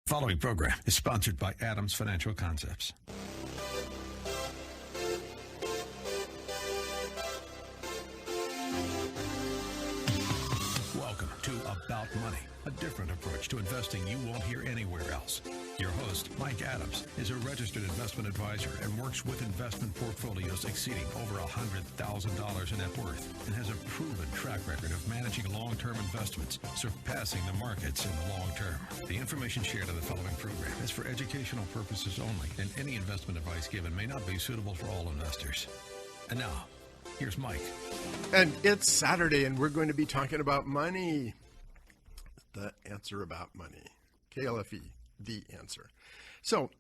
Following program is sponsored by Adams Financial Concepts. Welcome to About Money, a different approach to investing you won't hear anywhere else. Your host, Mike Adams, is a registered investment advisor and works with investment portfolios exceeding over $100,000 in net worth and has a proven track record of managing long-term investments, surpassing the markets in the long term. The information shared in the following program is for educational purposes only, and any investment advice given may not be suitable for all investors. And now, here's Mike. And it's Saturday, and we're going to be talking about money. The answer about money. KLFE, the answer. So,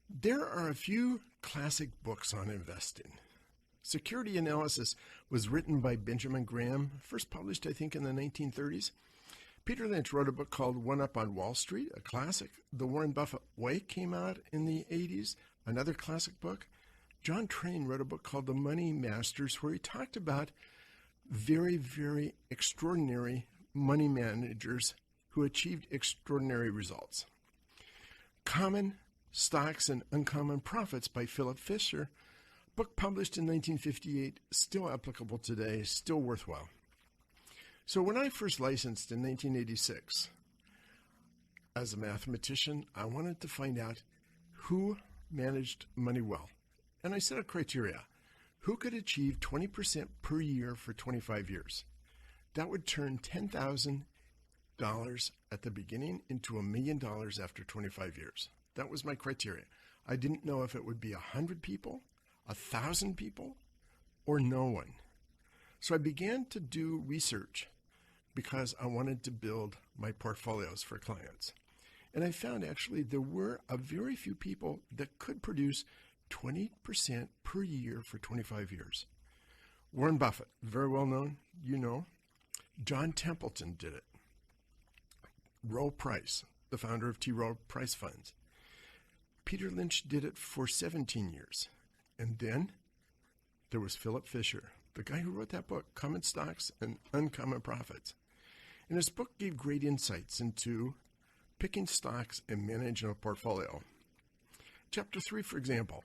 there are a few classic books on investing. Security Analysis was written by Benjamin Graham, first published, I think, in the 1930s. Peter Lynch wrote a book called One Up on Wall Street, a classic. The Warren Buffett Way came out in the 80s, another classic book. John Train wrote a book called The Money Masters, where he talked about very, very extraordinary money managers who achieved extraordinary results. Common Stocks and Uncommon Profits by Philip Fisher, book published in 1958, still applicable today, still worthwhile. So when I first licensed in 1986, as a mathematician, I wanted to find out who managed money well. And I set a criteria. Who could achieve 20% per year for 25 years? That would turn $10,000 at the beginning into $1 million after 25 years. That was my criteria. I didn't know if it would be 100 people, 1,000 people, or no one. So I began to do research because I wanted to build my portfolios for clients. And I found actually there were a very few people that could produce 20% per year for 25 years. Warren Buffett, very well known, you know. John Templeton did it. Roe Price, the founder of T. Rowe Price Funds. Peter Lynch did it for 17 years. And then there was Philip Fisher, the guy who wrote that book, Common Stocks and Uncommon Profits. And his book gave great insights into picking stocks and managing a portfolio. Chapter 3, for example,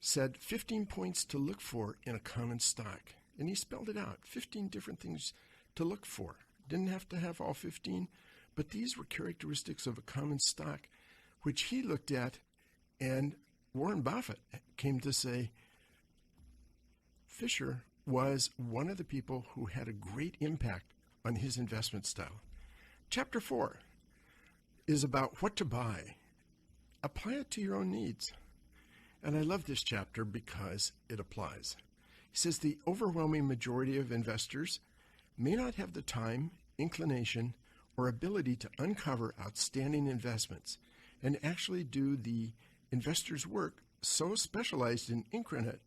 said 15 points to look for in a common stock. And he spelled it out, 15 different things to look for. Didn't have to have all 15, but these were characteristics of a common stock, which he looked at, and Warren Buffett came to say Fisher was one of the people who had a great impact on his investment style. Chapter 4 is about what to buy. Apply it to your own needs. And I love this chapter because it applies. He says the overwhelming majority of investors may not have the time, inclination, or ability to uncover outstanding investments and actually do the investor's work so specialized and intricate.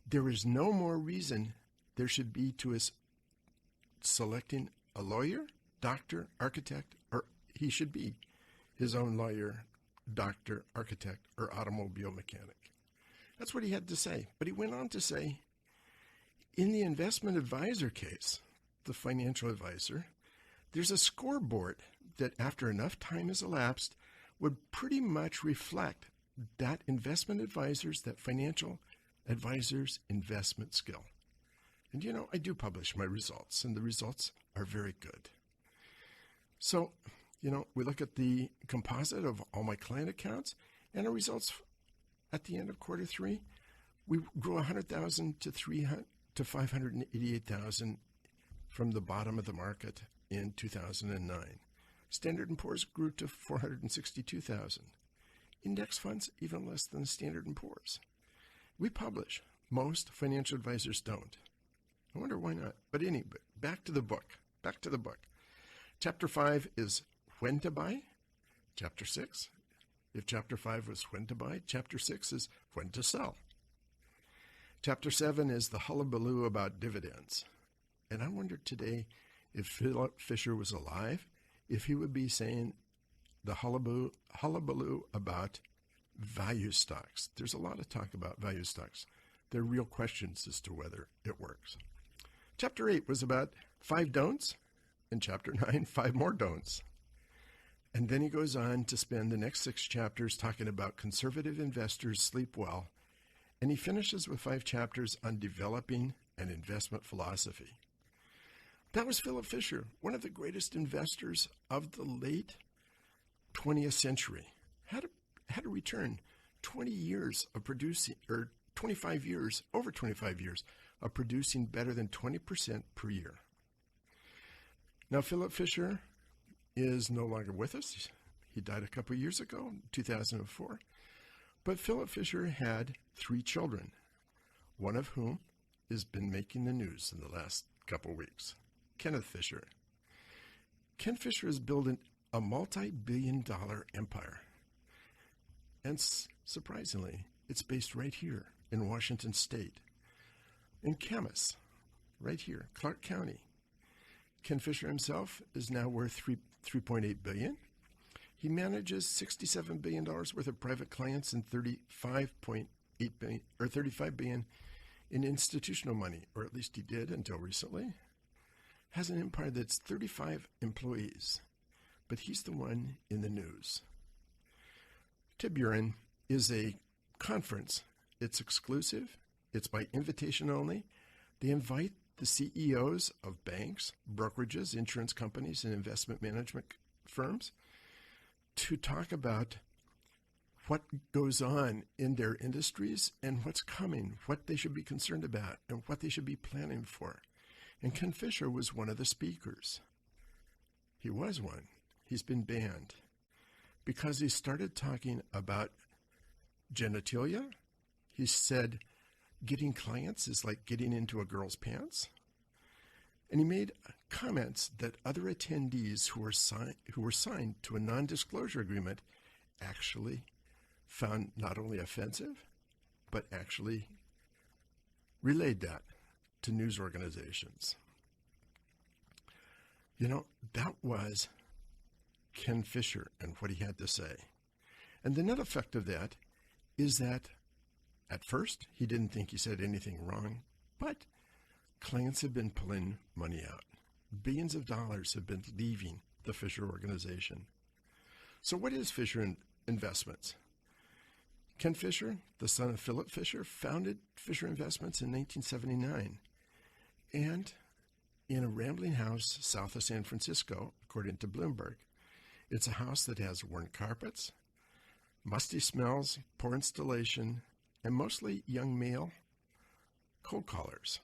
There is no more reason there should be to us selecting a lawyer, doctor, architect, or he should be his own lawyer, doctor, architect, or automobile mechanic. That's what he had to say. But he went on to say, in the investment advisor case, the financial advisor, there's a scoreboard that after enough time has elapsed would pretty much reflect that financial advisor's investment skill. And you know, I do publish my results, and the results are very good. So, you know, we look at the composite of all my client accounts and our results at the end of quarter 3. We grew 100,000 to 588,000 from the bottom of the market in 2009. Standard & Poor's grew to 462,000. Index funds, even less than Standard & Poor's. We publish. Most financial advisors don't. I wonder why not. But anyway, back to the book. Chapter 5 is when to buy. Chapter 6, if Chapter 5 was when to buy, Chapter 6 is when to sell. Chapter 7 is the hullabaloo about dividends. And I wonder today if Philip Fisher was alive, if he would be saying the hullabaloo about value stocks. There's a lot of talk about value stocks. There are real questions as to whether it works. Chapter 8 was about 5 don'ts, and Chapter 9, 5 more don'ts. And then he goes on to spend the next 6 chapters talking about conservative investors sleep well. And he finishes with 5 chapters on developing an investment philosophy. That was Philip Fisher, one of the greatest investors of the late 20th century. Had a return 20 years of producing, or 25 years, over 25 years of producing better than 20% per year. Now, Philip Fisher is no longer with us. He died a couple of years ago, 2004. But Philip Fisher had 3 children, one of whom has been making the news in the last couple of weeks, Kenneth Fisher. Ken Fisher has built a multi-billion-dollar empire. And surprisingly, it's based right here in Washington State, in Camas, right here, Clark County. Ken Fisher himself is now worth $3.8 billion. He manages $67 billion worth of private clients and $35 billion in institutional money, or at least he did until recently. Has an empire that's 35 employees, but he's the one in the news. Tiburon is a conference. It's exclusive. It's by invitation only. They invite the CEOs of banks, brokerages, insurance companies, and investment management firms to talk about what goes on in their industries and what's coming, what they should be concerned about, and what they should be planning for. And Ken Fisher was one of the speakers. He was one. He's been banned because he started talking about genitalia. He said getting clients is like getting into a girl's pants. And he made comments that other attendees who were signed to a non-disclosure agreement actually found not only offensive, but actually relayed that to news organizations. You know, that was Ken Fisher and what he had to say. And the net effect of that is that at first he didn't think he said anything wrong, but clients have been pulling money out. Billions of dollars have been leaving the Fisher organization. So what is Fisher Investments? Ken Fisher, the son of Philip Fisher, founded Fisher Investments in 1979. And in a rambling house south of San Francisco, according to Bloomberg, it's a house that has worn carpets, musty smells, poor installation, and mostly young male cold callers.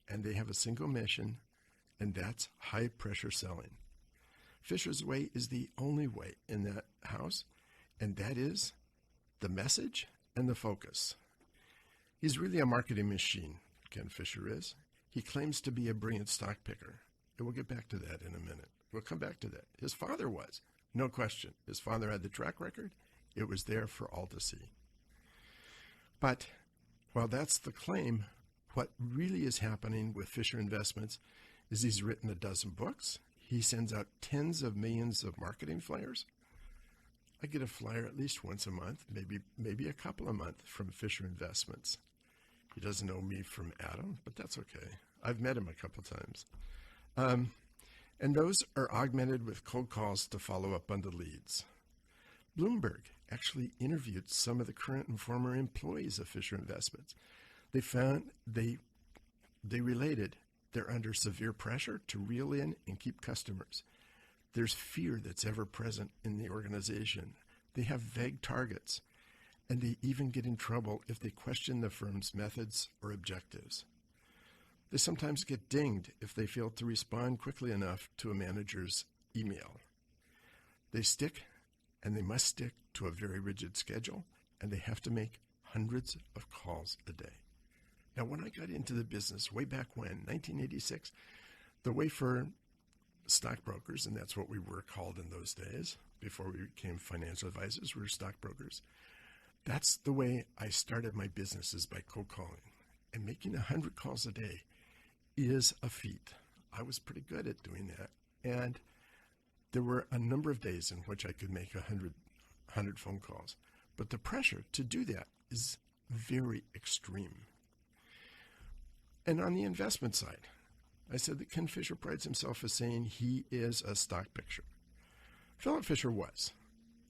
And they have a single mission, and that's high-pressure selling. Fisher's way is the only way in that house, and that is the message and the focus. He's really a marketing machine, Ken Fisher is. He claims to be a brilliant stock picker. And we'll get back to that in a minute. We'll come back to that. His father was, no question. His father had the track record. It was there for all to see. But while that's the claim, what really is happening with Fisher Investments is he's written a dozen books. He sends out tens of millions of marketing flyers. I get a flyer at least once a month, maybe a couple a month from Fisher Investments. He doesn't know me from Adam, but that's okay. I've met him a couple times. And those are augmented with cold calls to follow up on the leads. Bloomberg actually interviewed some of the current and former employees of Fisher Investments. They found they related they're under severe pressure to reel in and keep customers. There's fear that's ever present in the organization. They have vague targets, and they even get in trouble if they question the firm's methods or objectives. They sometimes get dinged if they fail to respond quickly enough to a manager's email. They stick, and they must stick to a very rigid schedule, and they have to make hundreds of calls a day. Now, when I got into the business way back when, 1986, the way for stockbrokers, and that's what we were called in those days, before we became financial advisors, we were stockbrokers. That's the way I started my business, is by cold calling. And making 100 calls a day is a feat. I was pretty good at doing that. And there were a number of days in which I could make 100 phone calls. But the pressure to do that is very extreme. And on the investment side, I said that Ken Fisher prides himself as saying he is a stock picker. Philip Fisher was.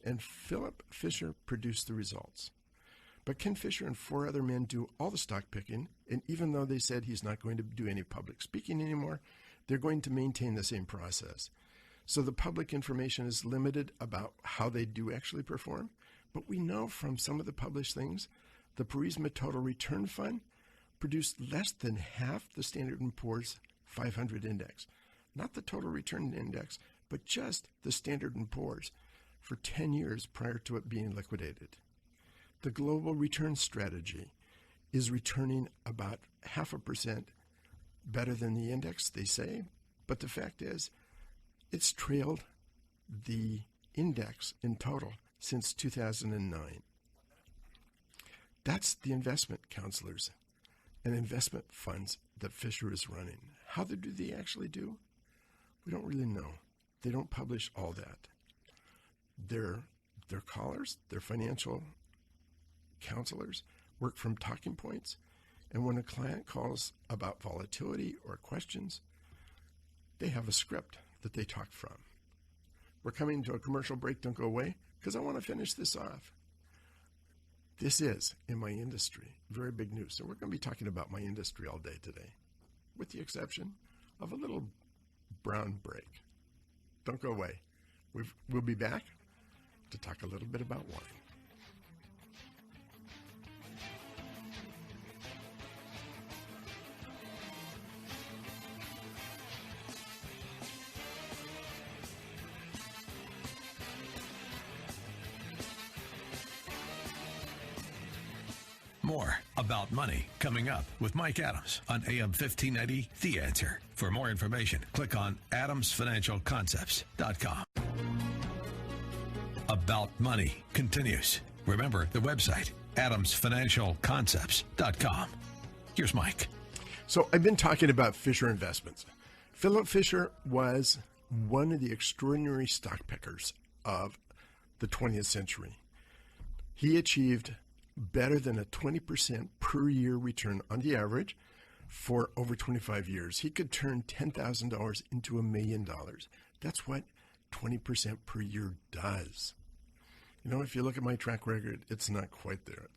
And Philip Fisher produced the results. But Ken Fisher and 4 other men do all the stock picking, and even though they said he's not going to do any public speaking anymore, they're going to maintain the same process. So the public information is limited about how they do actually perform, but we know from some of the published things, the Burisma Total Return Fund produced less than half the Standard & Poor's 500 index. Not the total return index, but just the Standard & Poor's for 10 years prior to it being liquidated. The global return strategy is returning about 0.5% better than the index, they say, but the fact is it's trailed the index in total since 2009. That's the investment counselors and investment funds that Fisher is running. How do they actually do? We don't really know. They don't publish all that. Their callers, their financial counselors, work from talking points, and when a client calls about volatility or questions, they have a script that they talk from. We're coming to a commercial break. Don't go away, because I want to finish this off. This is, in my industry, very big news. So we're going to be talking about my industry all day today, with the exception of a little brown break. Don't go away. We'll be back to talk a little bit about wine. More about money coming up with Mike Adams on AM 1590, The Answer. For more information, click on adamsfinancialconcepts.com. About Money continues. Remember the website, adamsfinancialconcepts.com. Here's Mike. So I've been talking about Fisher Investments. Philip Fisher was one of the extraordinary stock pickers of the 20th century. He achieved better than a 20% per year return on the average for over 25 years. He could turn $10,000 into $1 million. That's what 20% per year does. You know, if you look at my track record, it's not quite there.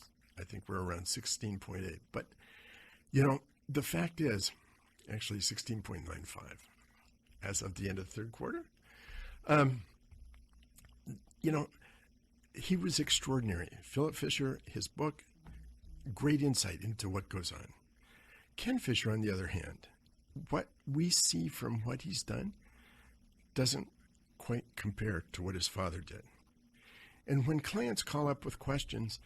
I think we're around 16.8. But, you know, the fact is, actually 16.95 as of the end of the third quarter. You know, he was extraordinary. Philip Fisher, his book, great insight into what goes on. Ken Fisher, on the other hand, what we see from what he's done doesn't quite compare to what his father did. And when clients call up with questions,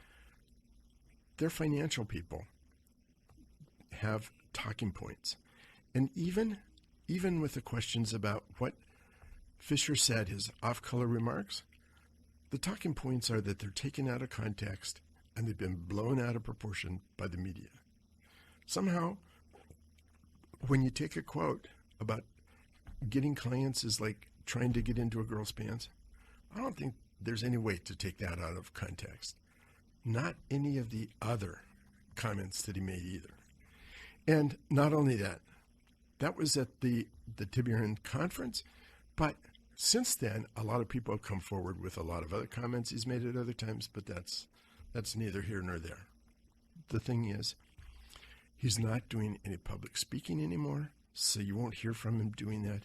their financial people have talking points. And even with the questions about what Fisher said, his off-color remarks, the talking points are that they're taken out of context and they've been blown out of proportion by the media. Somehow, when you take a quote about getting clients is like trying to get into a girl's pants, I don't think there's any way to take that out of context. Not any of the other comments that he made either. And not only that, that was at the Tiburon conference, but since then, a lot of people have come forward with a lot of other comments he's made at other times, but that's neither here nor there. The thing is, he's not doing any public speaking anymore, so you won't hear from him doing that.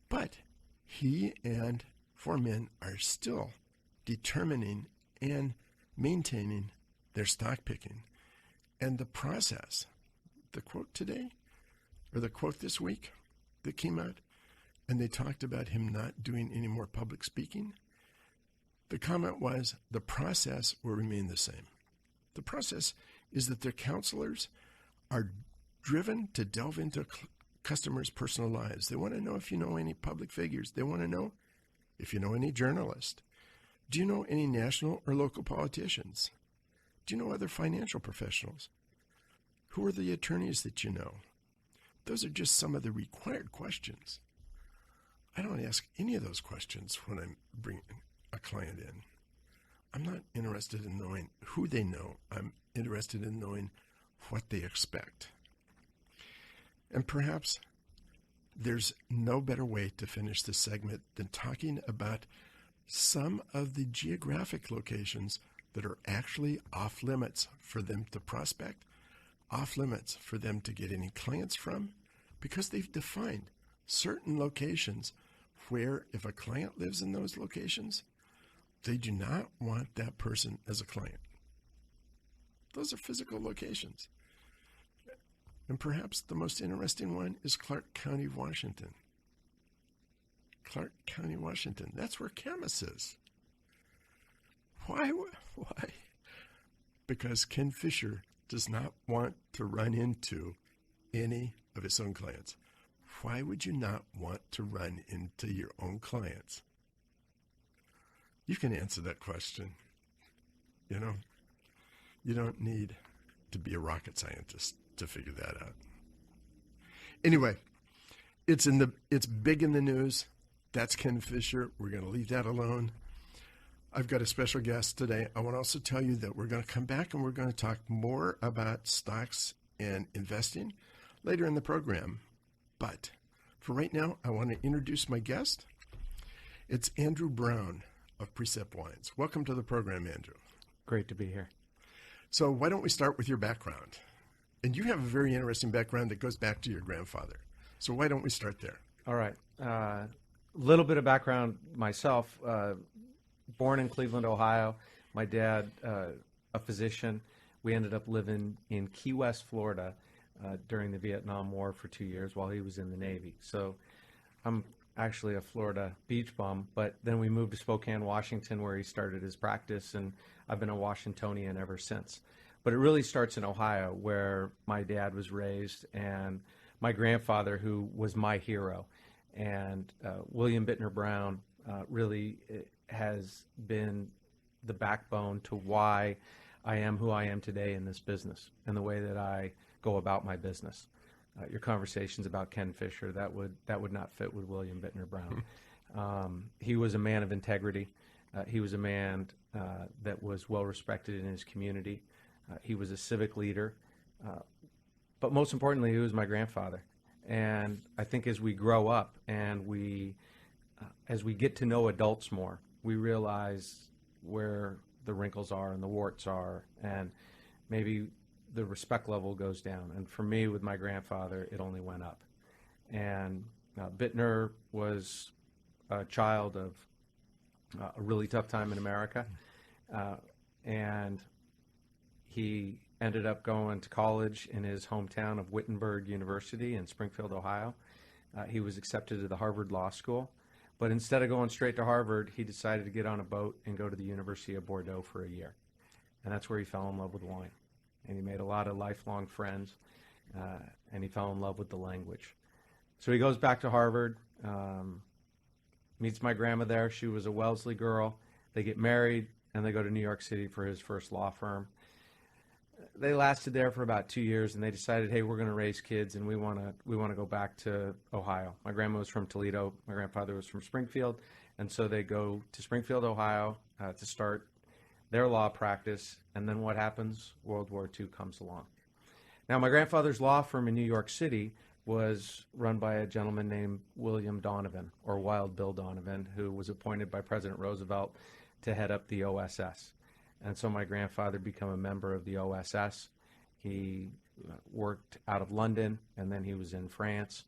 But he and 4 men are still determining and maintaining their stock picking. And the process, the quote today, or the quote this week that came out, and they talked about him not doing any more public speaking, the comment was, the process will remain the same. The process is that their counselors are driven to delve into customers' personal lives. They want to know if you know any public figures. They want to know if you know any journalists. Do you know any national or local politicians? Do you know other financial professionals? Who are the attorneys that you know? Those are just some of the required questions. I don't ask any of those questions when I'm bringing a client in. I'm not interested in knowing who they know. I'm interested in knowing what they expect. And perhaps there's no better way to finish this segment than talking about some of the geographic locations that are actually off limits for them to prospect, off limits for them to get any clients from, because they've defined certain locations where if a client lives in those locations, they do not want that person as a client. Those are physical locations. And perhaps the most interesting one is Clark County, Washington. Clark County, Washington. That's where Camus is. Why? Because Ken Fisher does not want to run into any of his own clients. Why would you not want to run into your own clients? You can answer that question. You know, you don't need to be a rocket scientist to figure that out. Anyway, it's big in the news. That's Ken Fisher. We're going to leave that alone. I've got a special guest today. I want to also tell you that we're going to come back and we're going to talk more about stocks and investing later in the program. But for right now, I want to introduce my guest. It's Andrew Brown of Precept Wines. Welcome to the program, Andrew. Great to be here. So why don't we start with your background? And you have a very interesting background that goes back to your grandfather. So why don't we start there? All right. Little bit of background myself. Born in Cleveland, Ohio. My dad, a physician. We ended up living in Key West, Florida during the Vietnam War for 2 years while he was in the Navy. So I'm actually a Florida beach bum, but then we moved to Spokane, Washington, where he started his practice, and I've been a Washingtonian ever since. But it really starts in Ohio, where my dad was raised, and my grandfather, who was my hero, and William Bittner Brown really has been the backbone to why I am who I am today in this business and the way that I go about my business. Your conversations about Ken Fisher, that would not fit with William Bittner Brown. He was a man of integrity. He was a man that was well respected in his community. He was a civic leader. But most importantly, he was my grandfather. And I think as we grow up and as we get to know adults more, we realize where the wrinkles are and the warts are, and maybe the respect level goes down. And for me, with my grandfather, it only went up. And Bittner was a child of a really tough time in America. And he ended up going to college in his hometown of Wittenberg University in Springfield, Ohio. He was accepted to the Harvard Law School. But instead of going straight to Harvard, he decided to get on a boat and go to the University of Bordeaux for a year. And that's where he fell in love with wine. And he made a lot of lifelong friends, and he fell in love with the language. So he goes back to Harvard, meets my grandma there. She was a Wellesley girl. They get married, and they go to New York City for his first law firm. They lasted there for about 2 years, and they decided, hey, we're going to raise kids, and we want to go back to Ohio. My grandma was from Toledo. My grandfather was from Springfield, and so they go to Springfield, Ohio, to start their law practice. And then what happens? World War II comes along. Now, my grandfather's law firm in New York City was run by a gentleman named William Donovan, or Wild Bill Donovan, who was appointed by President Roosevelt to head up the OSS. And so my grandfather became a member of the OSS. He worked out of London, and then he was in France,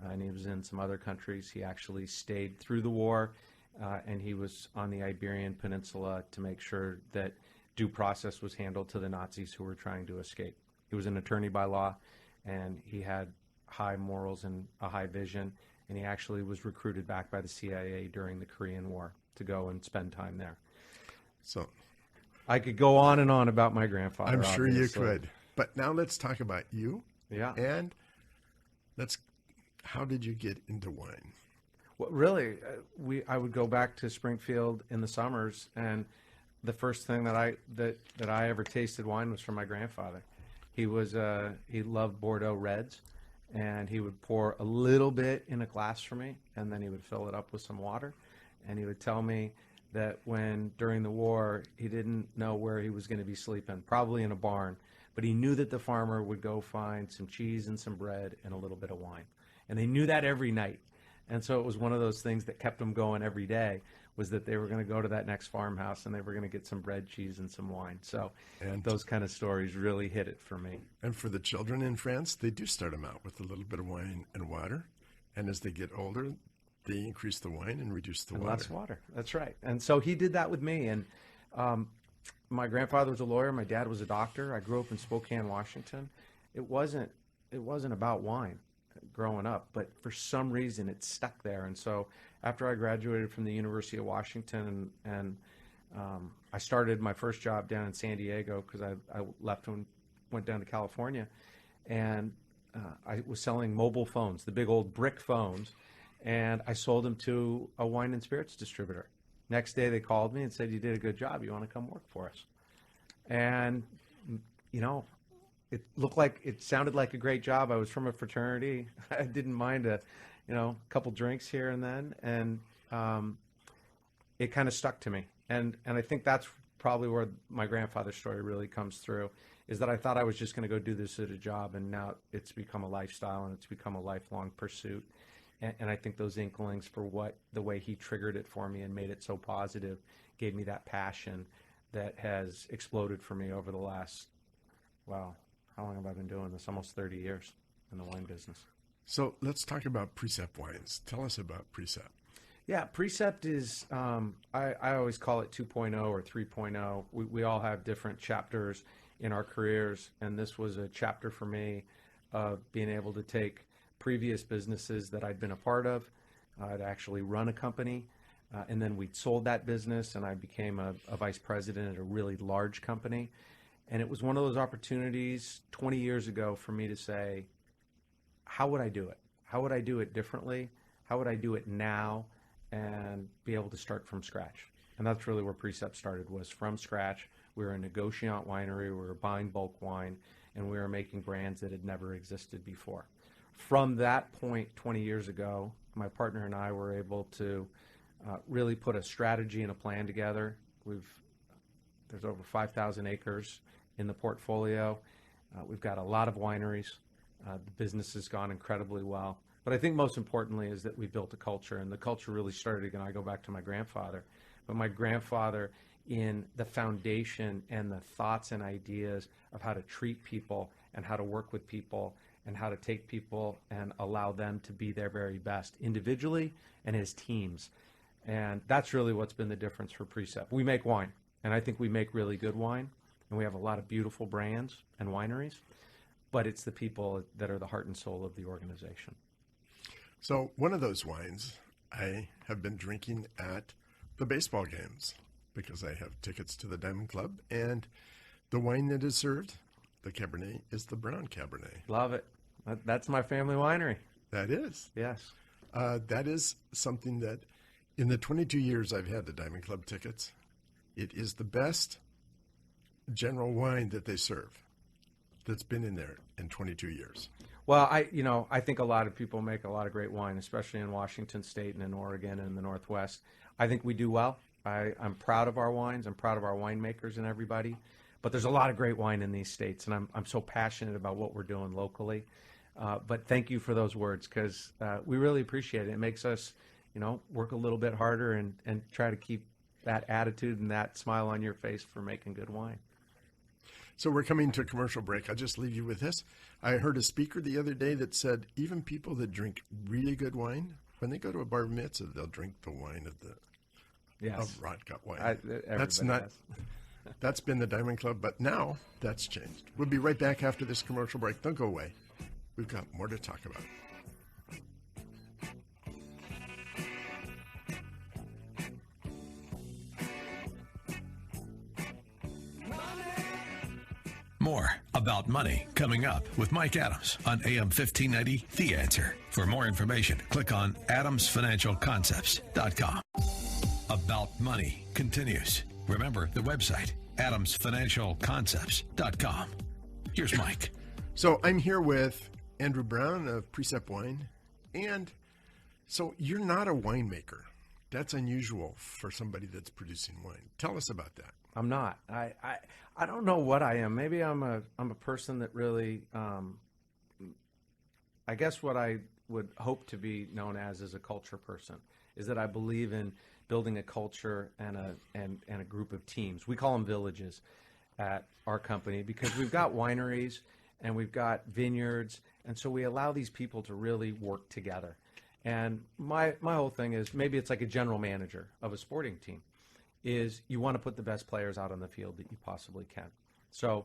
and he was in some other countries. He actually stayed through the war, and he was on the Iberian Peninsula to make sure that due process was handled to the Nazis who were trying to escape. He was an attorney by law, and he had high morals and a high vision, and he actually was recruited back by the CIA during the Korean War to go and spend time there. So I could go on and on about my grandfather. I'm sure obviously. you could. But now let's talk about you. Yeah. And how did you get into wine? Well, really, I would go back to Springfield in the summers, and the first thing that I ever tasted wine was from my grandfather. He loved Bordeaux Reds, and he would pour a little bit in a glass for me, and then he would fill it up with some water, and he would tell me that during the war, he didn't know where he was going to be sleeping, probably in a barn, but he knew that the farmer would go find some cheese and some bread and a little bit of wine. And they knew that every night. And so it was one of those things that kept him going every day. was that they were going to go to that next farmhouse and they were going to get some bread, cheese, and some wine. So And- those kind of stories really hit it for me. And for the children in France, they do start them out with a little bit of wine and water. And as they get older, they increase the wine and reduce the And water. less water. That's right. And so he did that with me. And my grandfather was a lawyer. My dad was a doctor. I grew up in Spokane, Washington. It wasn't about wine growing up, but for some reason it stuck there. And so after I graduated from the University of Washington and I started my first job down in San Diego because I left and went down to California, and I was selling mobile phones, the big old brick phones, and I sold them to a wine and spirits distributor. Next day they called me and said, "You did a good job. You want to come work for us?" And, you know, it sounded like a great job. I was from a fraternity. I didn't mind a couple drinks here and then. And it kind of stuck to me. And I think that's probably where my grandfather's story really comes through, is that I thought I was just going to go do this as a job, and now it's become a lifestyle and it's become a lifelong pursuit. And I think those inklings for the way he triggered it for me and made it so positive gave me that passion that has exploded for me over the last, wow, how long have I been doing this? Almost 30 years in the wine business. So let's talk about Precept wines. Tell us about Precept. Yeah, Precept is, I always call it 2.0 or 3.0. We all have different chapters in our careers, and this was a chapter for me of being able to take previous businesses that I'd been a part of. I'd actually run a company, and then we'd sold that business, and I became a vice president at a really large company. And it was one of those opportunities 20 years ago for me to say, how would I do it? How would I do it differently? How would I do it now and be able to start from scratch? And that's really where Precept started, was from scratch. We were a negociant winery, we were buying bulk wine, and we were making brands that had never existed before. From that point 20 years ago, my partner and I were able to really put a strategy and a plan together. There's over 5,000 acres in the portfolio. We've got a lot of wineries. The business has gone incredibly well. But I think most importantly is that we built a culture, and the culture really started, again, I go back to my grandfather, but my grandfather in the foundation and the thoughts and ideas of how to treat people and how to work with people and how to take people and allow them to be their very best individually and as teams. And that's really what's been the difference for Precept. We make wine, and I think we make really good wine, and we have a lot of beautiful brands and wineries, but it's the people that are the heart and soul of the organization. So one of those wines I have been drinking at the baseball games because I have tickets to the Diamond Club, and the wine that is served, the Cabernet, is the brown Cabernet. Love it. That's my family winery. That is. Yes. That is something that in the 22 years I've had the Diamond Club tickets, it is the best general wine that they serve that's been in there in 22 years. Well, I think a lot of people make a lot of great wine, especially in Washington State and in Oregon and in the Northwest. I think we do well. I'm proud of our wines. I'm proud of our winemakers and everybody. But there's a lot of great wine in these states, and I'm so passionate about what we're doing locally. But thank you for those words, because we really appreciate it. It makes us, work a little bit harder and try to keep that attitude and that smile on your face for making good wine. So we're coming to a commercial break. I'll just leave you with this. I heard a speaker the other day that said even people that drink really good wine, when they go to a bar mitzvah, they'll drink the wine of Rotgut wine. That's been the Diamond Club, but now that's changed. We'll be right back after this commercial break. Don't go away. We've got more to talk about. More about money coming up with Mike Adams on AM 1590, The Answer. For more information, click on adamsfinancialconcepts.com. About Money continues. Remember the website, adamsfinancialconcepts.com. Here's Mike. So I'm here with Andrew Brown of Precept Wine. And so you're not a winemaker. That's unusual for somebody that's producing wine. Tell us about that. I'm not. I don't know what I am. Maybe I'm a person that really, I guess what I would hope to be known as a culture person, is that I believe in building a culture and a group of teams. We call them villages at our company because we've got wineries and we've got vineyards, and so we allow these people to really work together. And my whole thing is, maybe it's like a general manager of a sporting team, is you want to put the best players out on the field that you possibly can. So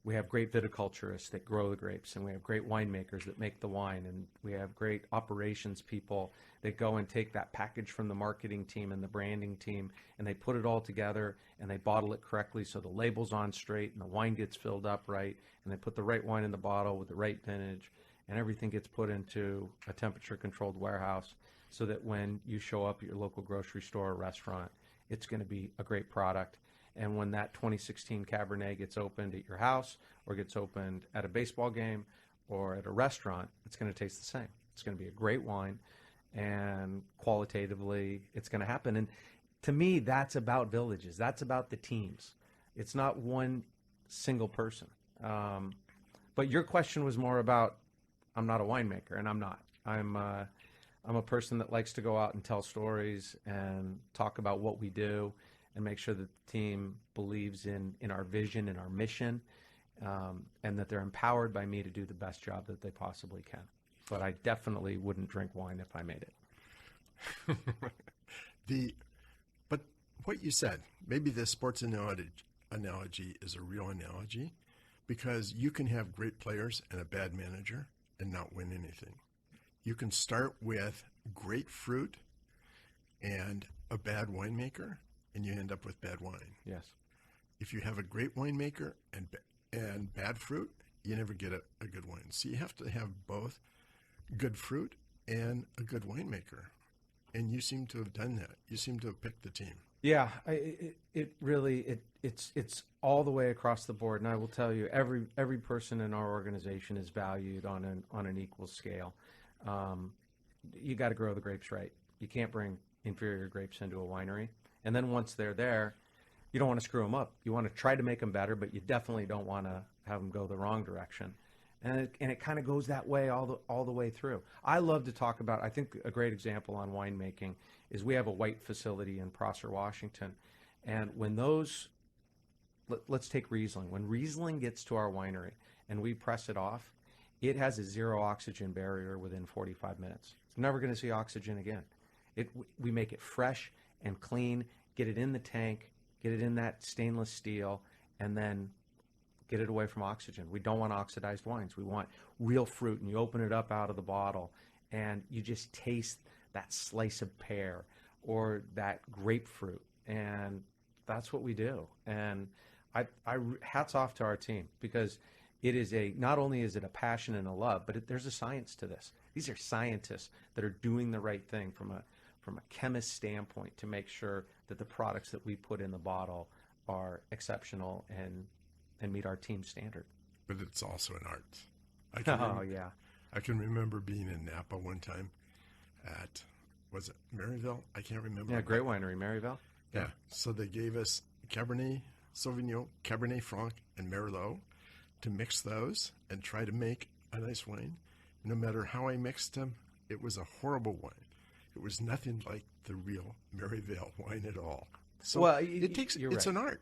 we have great viticulturists that grow the grapes, and we have great winemakers that make the wine, and we have great operations people that go and take that package from the marketing team and the branding team, and they put it all together, and they bottle it correctly so the label's on straight, and the wine gets filled up right, and they put the right wine in the bottle with the right vintage, and everything gets put into a temperature-controlled warehouse so that when you show up at your local grocery store or restaurant, it's going to be a great product. And when that 2016 Cabernet gets opened at your house or gets opened at a baseball game or at a restaurant, it's going to taste the same. It's going to be a great wine, and qualitatively, it's going to happen. And to me, that's about villages. That's about the teams. It's not one single person. But your question was more about, I'm not a winemaker, and I'm not. I'm a person that likes to go out and tell stories and talk about what we do and make sure that the team believes in our vision and our mission, and that they're empowered by me to do the best job that they possibly can. But I definitely wouldn't drink wine if I made it. But what you said, maybe the sports analogy is a real analogy, because you can have great players and a bad manager and not win anything. You can start with great fruit and a bad winemaker, and you end up with bad wine. Yes. If you have a great winemaker and bad fruit, you never get a good wine. So you have to have both good fruit and a good winemaker. And you seem to have done that. You seem to have picked the team. Yeah, it's all the way across the board. And I will tell you, every person in our organization is valued on an equal scale. You got to grow the grapes right. You can't bring inferior grapes into a winery. And then once they're there, you don't want to screw them up. You want to try to make them better, but you definitely don't want to have them go the wrong direction. And it kind of goes that way all the way through. I love to talk about, I think a great example on winemaking is we have a white facility in Prosser, Washington. And when let's take Riesling. When Riesling gets to our winery and we press it off, it has a zero oxygen barrier within 45 minutes. It's never going to see oxygen again. We make it fresh and clean, get it in the tank, get it in that stainless steel, and then get it away from oxygen. We don't want oxidized wines. We want real fruit, and you open it up out of the bottle, and you just taste that slice of pear or that grapefruit, and that's what we do. And I hats off to our team, because it is not only is it a passion and a love, but there's a science to this. These are scientists that are doing the right thing from a chemist standpoint to make sure that the products that we put in the bottle are exceptional and meet our team standard. But it's also an art. Yeah. I can remember being in Napa one time at, was it Maryville? I can't remember. Yeah, great winery, Maryville. Yeah. So they gave us Cabernet Sauvignon, Cabernet Franc, and Merlot to mix those and try to make a nice wine. No matter how I mixed them, it was a horrible wine. It was nothing like the real Maryville wine at all. So well, it's right. an art.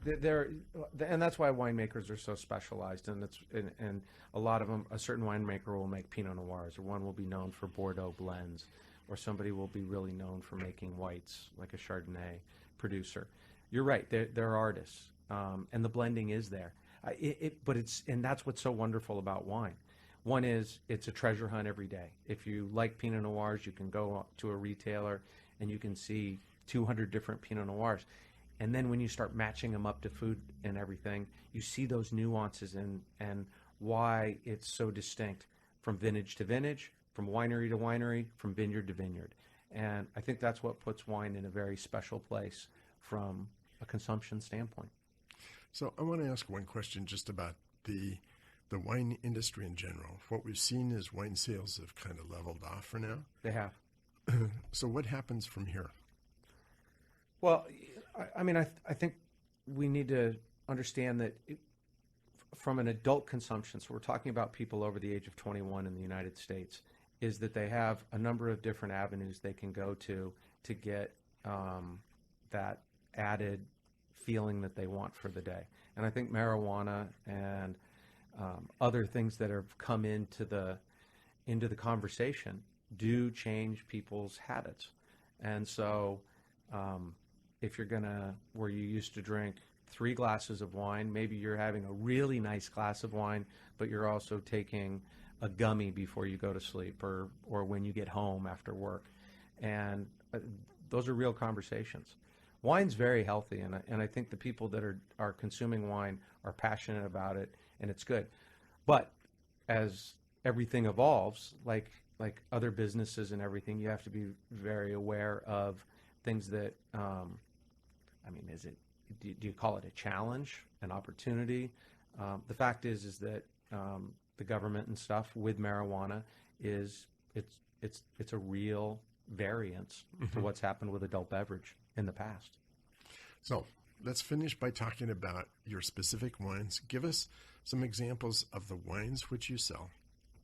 And that's why winemakers are so specialized, and a lot of them. A certain winemaker will make Pinot Noirs, or one will be known for Bordeaux blends, or somebody will be really known for making whites, like a Chardonnay producer. You're right; they're artists, and the blending is there. And that's what's so wonderful about wine. One is it's a treasure hunt every day. If you like Pinot Noirs, you can go to a retailer and you can see 200 different Pinot Noirs. And then when you start matching them up to food and everything, you see those nuances and why it's so distinct from vintage to vintage, from winery to winery, from vineyard to vineyard. And I think that's what puts wine in a very special place from a consumption standpoint. So I want to ask one question just about the wine industry in general. What we've seen is wine sales have kind of leveled off for now. They have. So what happens from here? Well, I think we need to understand that from an adult consumption, so we're talking about people over the age of 21 in the United States, is that they have a number of different avenues they can go to get that added feeling that they want for the day. And I think marijuana and other things that have come into the conversation do change people's habits. And so if you're gonna, where you used to drink 3 glasses of wine, maybe you're having a really nice glass of wine, but you're also taking a gummy before you go to sleep, or when you get home after work. And those are real conversations. Wine's very healthy, and I think the people that are consuming wine are passionate about it, and it's good. But as everything evolves, like other businesses and everything, you have to be very aware of things that, do you call it a challenge, an opportunity? The fact is that the government and stuff with marijuana it's a real variance to what's happened with adult beverage in the past. So let's finish by talking about your specific wines. Give us some examples of the wines which you sell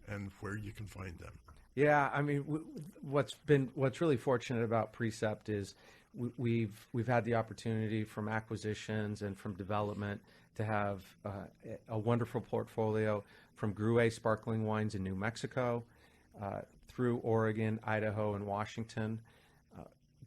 and where you can find them. Yeah, I mean, what's really fortunate about Precept is we've had the opportunity from acquisitions and from development to have a wonderful portfolio from Gruet sparkling wines in New Mexico, through Oregon, Idaho, and Washington.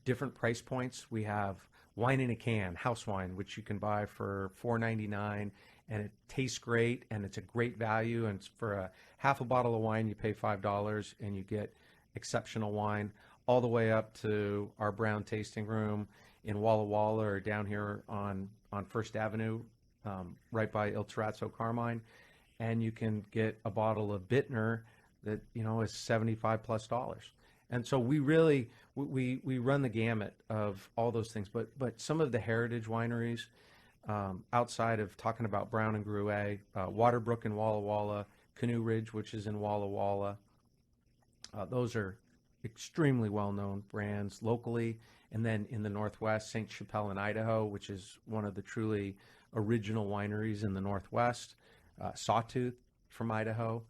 Different price points. We have wine in a can, house wine, which you can buy for $4.99, and it tastes great, and it's a great value. And for a half a bottle of wine, you pay $5, and you get exceptional wine, all the way up to our brown tasting room in Walla Walla, or down here on First Avenue, right by Il Terrazzo Carmine, and you can get a bottle of Bittner that is $75+. And so we really we run the gamut of all those things. But some of the heritage wineries, outside of talking about Brown and Gruet, Waterbrook in Walla Walla, Canoe Ridge, which is in Walla Walla, those are extremely well-known brands locally. And then in the Northwest, St. Chapelle in Idaho, which is one of the truly original wineries in the Northwest, Sawtooth from Idaho.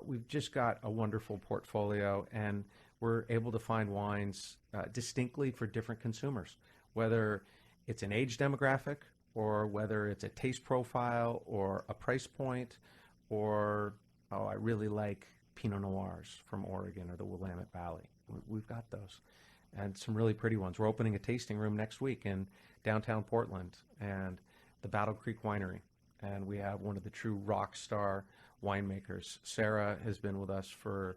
We've just got a wonderful portfolio, and we're able to find wines distinctly for different consumers, whether it's an age demographic or whether it's a taste profile or a price point, or, I really like Pinot Noirs from Oregon or the Willamette Valley. We've got those. And some really pretty ones. We're opening a tasting room next week in downtown Portland, and the Battle Creek Winery. And we have one of the true rock star winemakers. Sarah has been with us for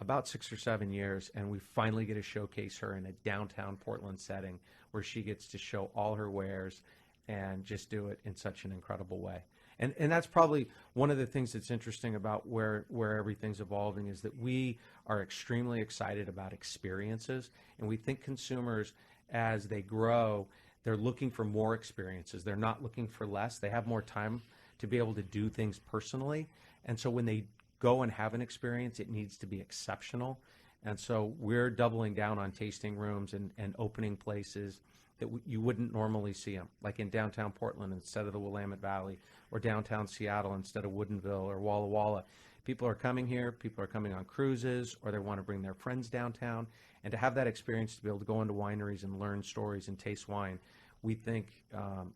about 6 or 7 years, and we finally get to showcase her in a downtown Portland setting where she gets to show all her wares and just do it in such an incredible way. And that's probably one of the things that's interesting about where everything's evolving, is that we are extremely excited about experiences, and we think consumers, as they grow, they're looking for more experiences. They're not looking for less. They have more time to be able to do things personally. And so when they go and have an experience, it needs to be exceptional. And so we're doubling down on tasting rooms and opening places that you wouldn't normally see them, like in downtown Portland instead of the Willamette Valley, or downtown Seattle instead of Woodinville or Walla Walla. People are coming here, people are coming on cruises, or they want to bring their friends downtown. And to have that experience, to be able to go into wineries and learn stories and taste wine, we think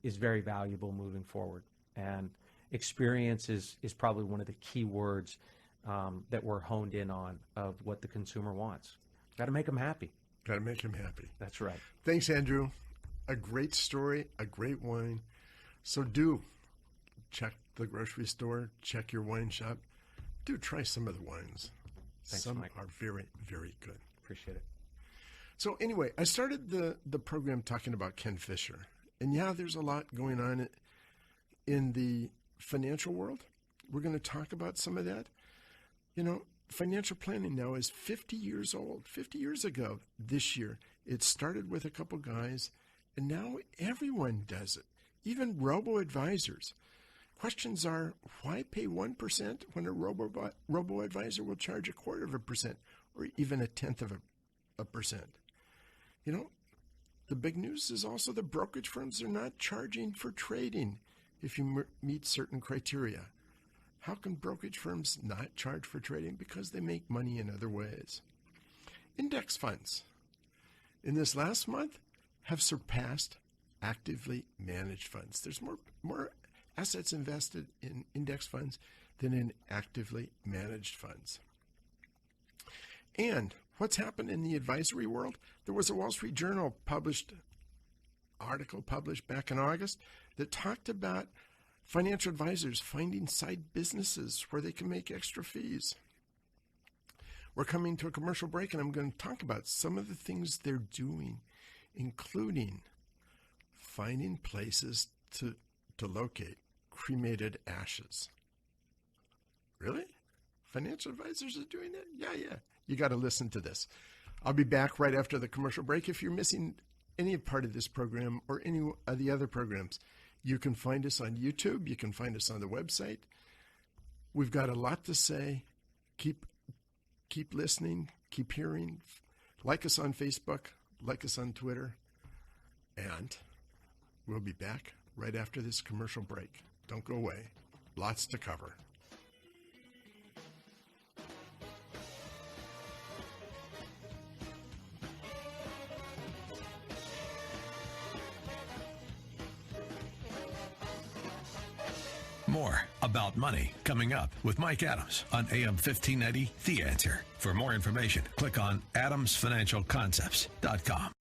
is very valuable moving forward. And experience is probably one of the key words that we're honed in on of what the consumer wants. Got to make them happy. Got to make them happy. That's right. Thanks, Andrew. A great story, a great wine. So do check the grocery store, check your wine shop. Do try some of the wines. Thanks, some Mike. are very, very good. Appreciate it. So anyway, I started the program talking about Ken Fisher. And yeah, there's a lot going on in the financial world. We're going to talk about some of that. Financial planning now is 50 years old. 50 years ago this year, it started with a couple guys, and now everyone does it, even robo-advisors. Questions are, why pay 1% when a robo-advisor will charge 1/4% or even 1/10%? The big news is also the brokerage firms are not charging for trading if you meet certain criteria. How can brokerage firms not charge for trading? Because they make money in other ways. Index funds. In this last month, have surpassed actively managed funds. There's more assets invested in index funds than in actively managed funds. And what's happened in the advisory world? There was a Wall Street Journal article published back in August that talked about financial advisors finding side businesses where they can make extra fees. We're coming to a commercial break, and I'm going to talk about some of the things they're doing, including finding places to locate cremated ashes. Really? Financial advisors are doing that? Yeah. You got to listen to this. I'll be back right after the commercial break. If you're missing any part of this program or any of the other programs, you can find us on YouTube. You can find us on the website. We've got a lot to say. Keep listening. Keep hearing. Like us on Facebook. Like us on Twitter. And we'll be back right after this commercial break. Don't go away. Lots to cover. More about money coming up with Mike Adams on AM 1590, The Answer. For more information, click on adamsfinancialconcepts.com.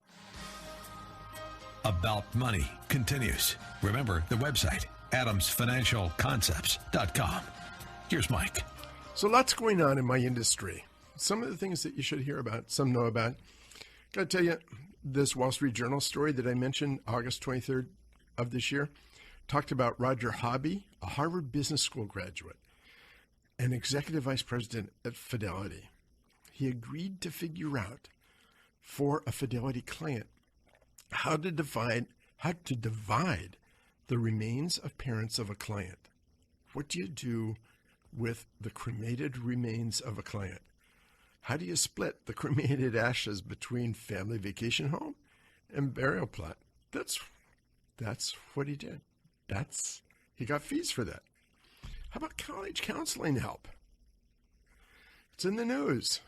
About Money continues. Remember the website, adamsfinancialconcepts.com. Here's Mike. So lots going on in my industry. Some of the things that you should hear about, some know about. Got to tell you, this Wall Street Journal story that I mentioned, August 23rd of this year, talked about Roger Hobby, a Harvard Business School graduate, and executive vice president at Fidelity. He agreed to figure out for a Fidelity client how to divide the remains of parents of a client. What do you do with the cremated remains of a client? How do you split the cremated ashes between family vacation home and burial plot? That's what he did. He got fees for that. How about college counseling help? It's in the news,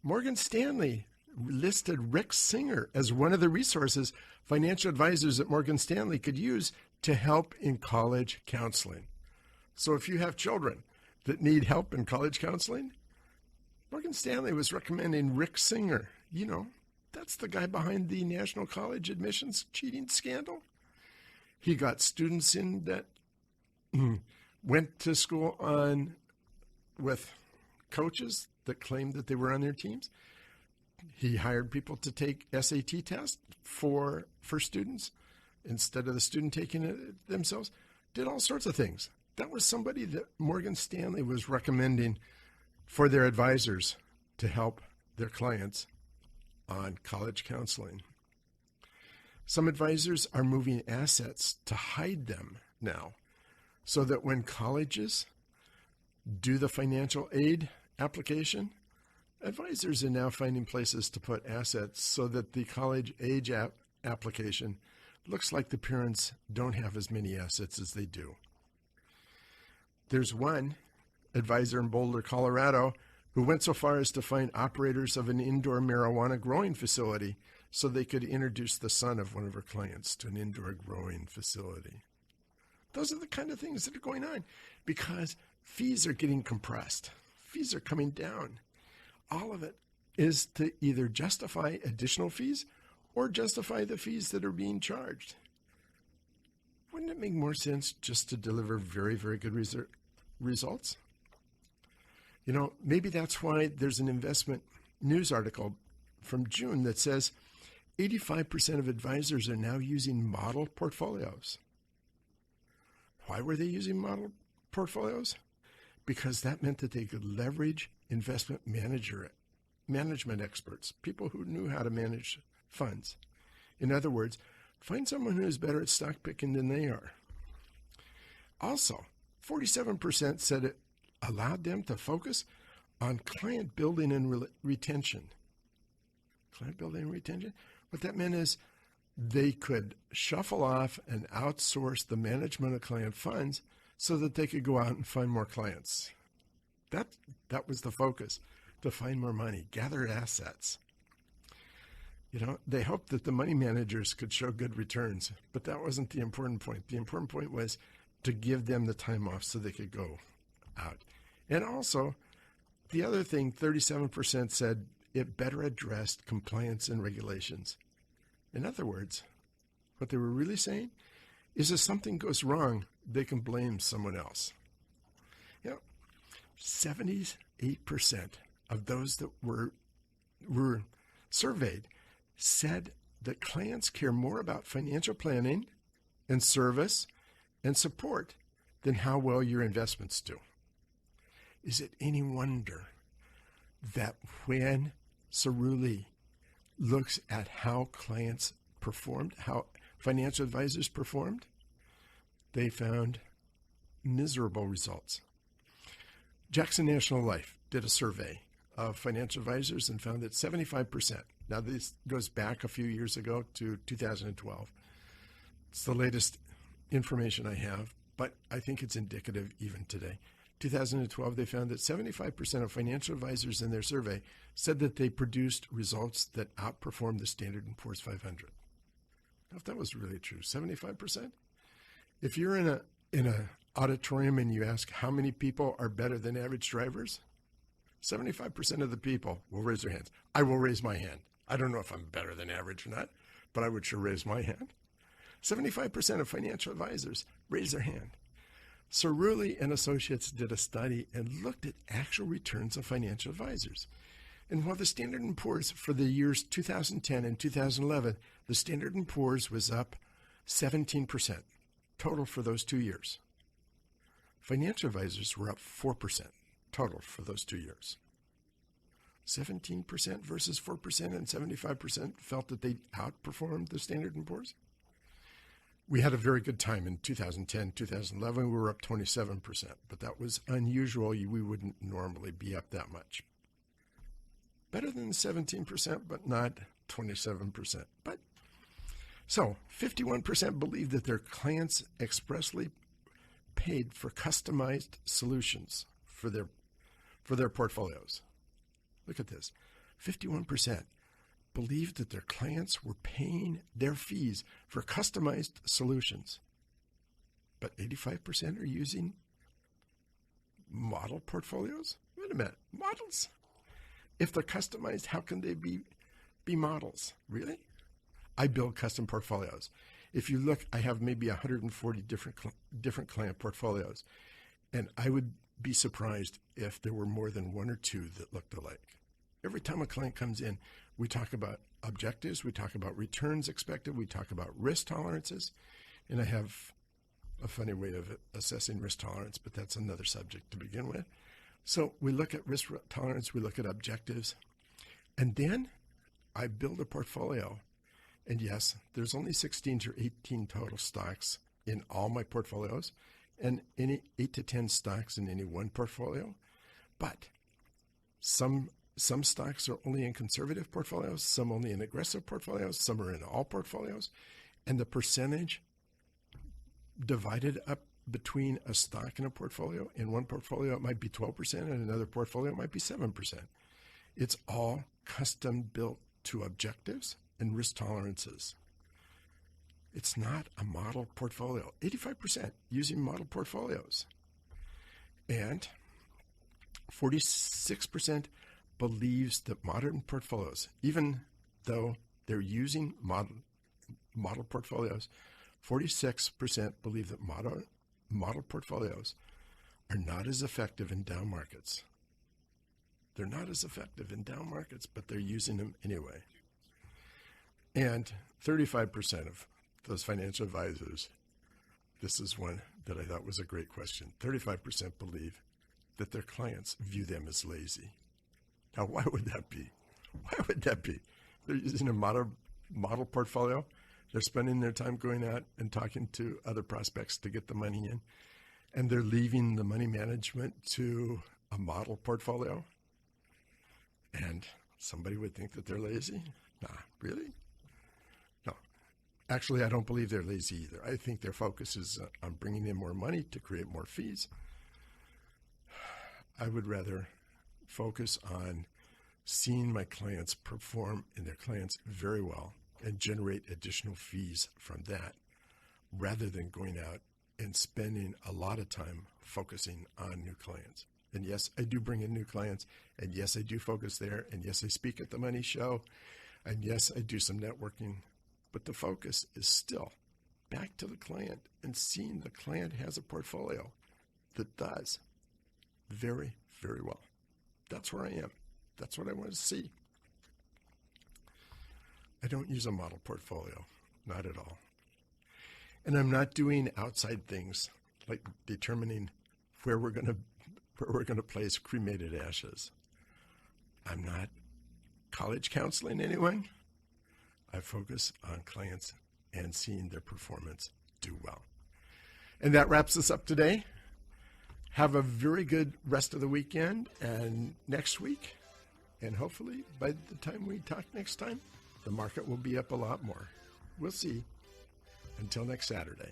Morgan Stanley listed Rick Singer as one of the resources financial advisors at Morgan Stanley could use to help in college counseling. So if you have children that need help in college counseling, Morgan Stanley was recommending Rick Singer. That's the guy behind the National College admissions cheating scandal. He got students in that went to school with coaches that claimed that they were on their teams. He hired people to take SAT tests for students instead of the student taking it themselves. Did all sorts of things. That was somebody that Morgan Stanley was recommending for their advisors to help their clients on college counseling. Some advisors are moving assets to hide them now, so that when colleges do the financial aid application, advisors are now finding places to put assets so that the college age application looks like the parents don't have as many assets as they do. There's one advisor in Boulder, Colorado, who went so far as to find operators of an indoor marijuana growing facility so they could introduce the son of one of her clients to an indoor growing facility. Those are the kind of things that are going on because fees are getting compressed. Fees are coming down. All of it is to either justify additional fees or justify the fees that are being charged. Wouldn't it make more sense just to deliver very, very good results? Maybe that's why there's an investment news article from June that says 85% of advisors are now using model portfolios. Why were they using model portfolios? Because that meant that they could leverage investment management experts, people who knew how to manage funds. In other words, find someone who is better at stock picking than they are. Also, 47% said it allowed them to focus on client building and retention. Client building and retention? What that meant is they could shuffle off and outsource the management of client funds so that they could go out and find more clients. That was the focus, to find more money, gather assets. They hoped that the money managers could show good returns, but that wasn't the important point. The important point was to give them the time off so they could go out. And also, the other thing, 37% said it better addressed compliance and regulations. In other words, what they were really saying is if something goes wrong, they can blame someone else. 78% of those that were surveyed said that clients care more about financial planning and service and support than how well your investments do. Is it any wonder that when Cerulli looks at how clients performed, how financial advisors performed, they found miserable results? Jackson National Life did a survey of financial advisors and found that 75%, now this goes back a few years ago to 2012. It's the latest information I have, but I think it's indicative even today. 2012, they found that 75% of financial advisors in their survey said that they produced results that outperformed the Standard & Poor's 500. Now, if that was really true, 75%? If you're in a auditorium and you ask how many people are better than average drivers, 75% of the people will raise their hands. I will raise my hand. I don't know if I'm better than average or not, but I would sure raise my hand. 75% of financial advisors raise their hand. Cerulli and Associates did a study and looked at actual returns of financial advisors. And while the Standard & Poor's for the years 2010 and 2011, the Standard & Poor's was up 17% total for those 2 years. Financial advisors were up 4% total for those 2 years. 17% versus 4% and 75% felt that they outperformed the Standard & Poor's. We had a very good time in 2010, 2011. We were up 27%, but that was unusual. We wouldn't normally be up that much. Better than 17%, but not 27%. But so 51% believe that their clients expressly paid for customized solutions for their portfolios. Look at this. 51% believed that their clients were paying their fees for customized solutions. But 85% are using model portfolios? Wait a minute. Models? If they're customized, how can they be models? Really? I build custom portfolios. If you look, I have maybe 140 different client portfolios, and I would be surprised if there were more than one or two that looked alike. Every time a client comes in, we talk about objectives, we talk about returns expected, we talk about risk tolerances, and I have a funny way of assessing risk tolerance, but that's another subject to begin with. So we look at risk tolerance, we look at objectives, and then I build a portfolio. And yes, there's only 16 to 18 total stocks in all my portfolios, and any 8 to 10 stocks in any one portfolio. But some stocks are only in conservative portfolios, some only in aggressive portfolios, some are in all portfolios, and the percentage divided up between a stock and a portfolio. In one portfolio, it might be 12%, and another portfolio, it might be 7%. It's all custom built to objectives and risk tolerances. It's not a model portfolio. 85% using model portfolios. And 46% believes that modern portfolios, even though they're using model portfolios, 46% believe that model portfolios are not as effective in down markets. They're not as effective in down markets, but they're using them anyway. And 35% of those financial advisors, this is one that I thought was a great question, 35% believe that their clients view them as lazy. Now, why would that be? Why would that be? They're using a model portfolio. They're spending their time going out and talking to other prospects to get the money in, and they're leaving the money management to a model portfolio. And somebody would think that they're lazy? Nah, really? No. Actually, I don't believe they're lazy either. I think their focus is on bringing in more money to create more fees. I would rather focus on seeing my clients perform and their clients very well and generate additional fees from that, rather than going out and spending a lot of time focusing on new clients. And yes, I do bring in new clients, and yes, I do focus there, and yes, I speak at the Money Show, and yes, I do some networking, but the focus is still back to the client and seeing the client has a portfolio that does very, very well. That's where I am. That's what I want to see. I don't use a model portfolio, not at all. And I'm not doing outside things like determining where we're going to place cremated ashes. I'm not college counseling anyone. I focus on clients and seeing their performance do well. And that wraps us up today. Have a very good rest of the weekend and next week. And hopefully by the time we talk next time, the market will be up a lot more. We'll see. Until next Saturday.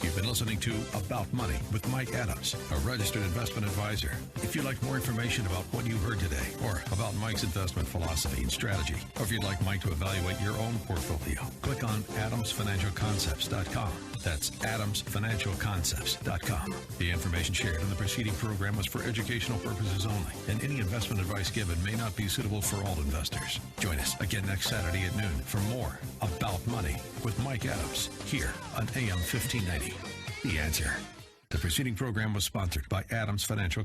You've been listening to About Money with Mike Adams, a registered investment advisor. If you'd like more information about what you heard today, or about Mike's investment philosophy and strategy, or if you'd like Mike to evaluate your own portfolio, click on adamsfinancialconcepts.com. That's adamsfinancialconcepts.com. The information shared in the preceding program was for educational purposes only, and any investment advice given may not be suitable for all investors. Join us again next Saturday at noon for more About Money with Mike Adams here on AM 1590. The Answer. The preceding program was sponsored by Adams Financial